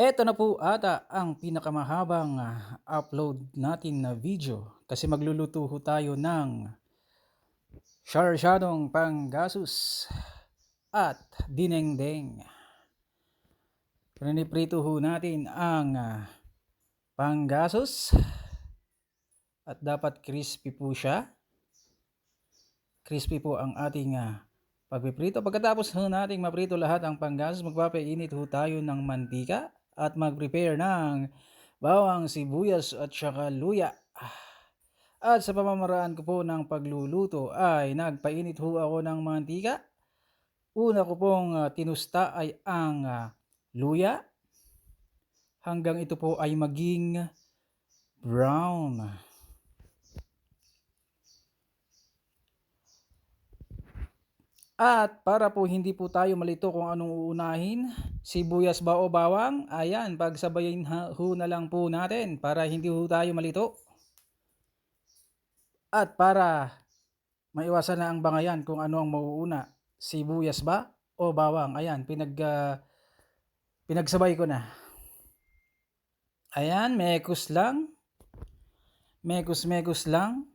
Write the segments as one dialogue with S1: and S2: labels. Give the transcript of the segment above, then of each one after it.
S1: Eto na po ata ang pinakamahabang upload natin na video kasi magluluto ho tayo ng sarsyadong panggasos at dinengdeng. Piniprito ho natin ang panggasos at dapat crispy po siya. Crispy po ang ating pagpiprito. Pagkatapos ho nating maprito lahat ang panggasos, magpapainit ho tayo ng mantika at mag-prepare ng bawang, sibuyas at saka luya. At sa pamamaraan ko po ng pagluluto ay nagpainit ho ako ng mantika. Una ko pong tinusta ay ang luya hanggang ito po ay maging brown. At para po hindi po tayo malito kung anong uunahin, sibuyas ba o bawang, ayan, pagsabayin ho na lang po natin para hindi ho tayo malito. At para maiwasan na ang bangayan kung ano ang mauuna, sibuyas ba o bawang, ayan, pinagsabay ko na. Ayan, mekos lang, mekos lang.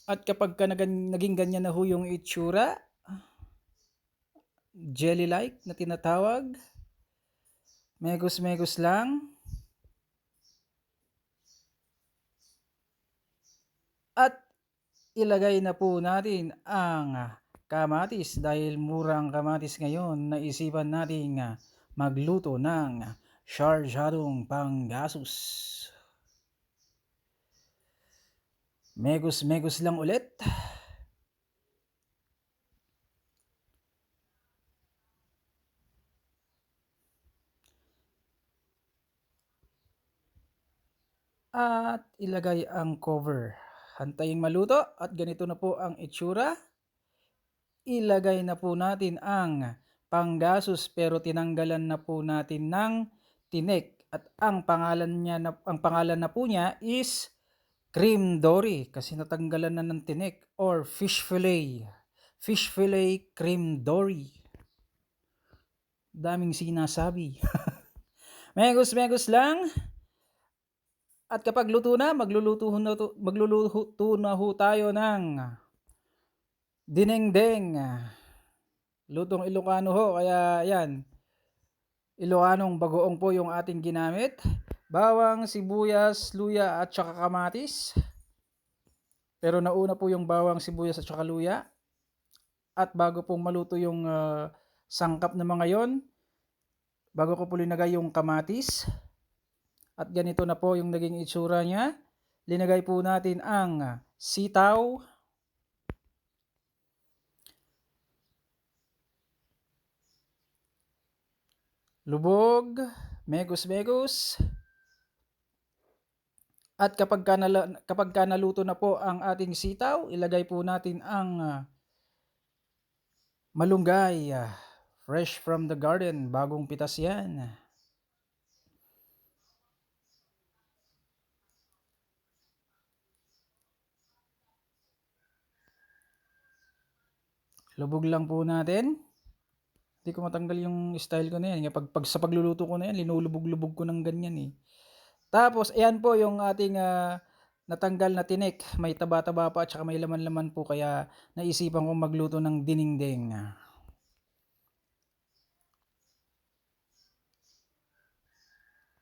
S1: At kapag naging ganyan na ho yung itsura, jelly-like na tinatawag, mekos lang. At ilagay na po natin ang kamatis dahil murang kamatis ngayon, naisipan nating magluto ng sarsyadong panggasos. Mekos lang ulit. At ilagay ang cover. Hantayin maluto at ganito na po ang itsura. Ilagay na po natin ang panggasos pero tinanggalan na po natin ng tinik at ang pangalan na po niya is cream dory kasi natanggalan na ng tinik or fish fillet. Fish fillet cream dory. Daming sinasabi. Mekos lang. At kapag luto na, magluluto na ho tayo ng dinengdeng. Lutong Ilocano ho, kaya yan. Ilocanong bagoong po yung ating ginamit. Bawang, sibuyas, luya at saka kamatis. Pero nauna po yung bawang, sibuyas at saka luya. At bago pong maluto yung sangkap na mga yon, bago ko po linagay yung kamatis. At ganito na po yung naging itsura niya. Linagay po natin ang sitaw. Lubog, mekos. At kapag naluto na po ang ating sitaw, ilagay po natin ang malunggay. Fresh from the garden, bagong pitas yan. Lubog lang po natin. Hindi ko matanggal yung style ko na yan. Pag sa pagluluto ko na yan, linulubog-lubog ko ng ganyan eh. Tapos, ayan po yung ating natanggal na tinik. May taba-taba pa at saka may laman-laman po. Kaya naisipan kong magluto ng dinengdeng.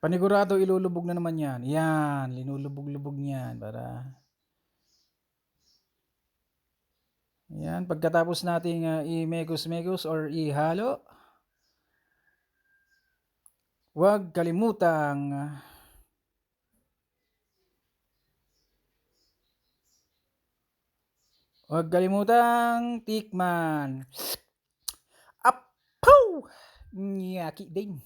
S1: Panigurado ilulubog na naman yan. Yan, linulubog-lubog niyan para... Yan, pagkatapos nating i-mekos or ihalo, huwag kalimutang tikman. Apow! Nyaki din.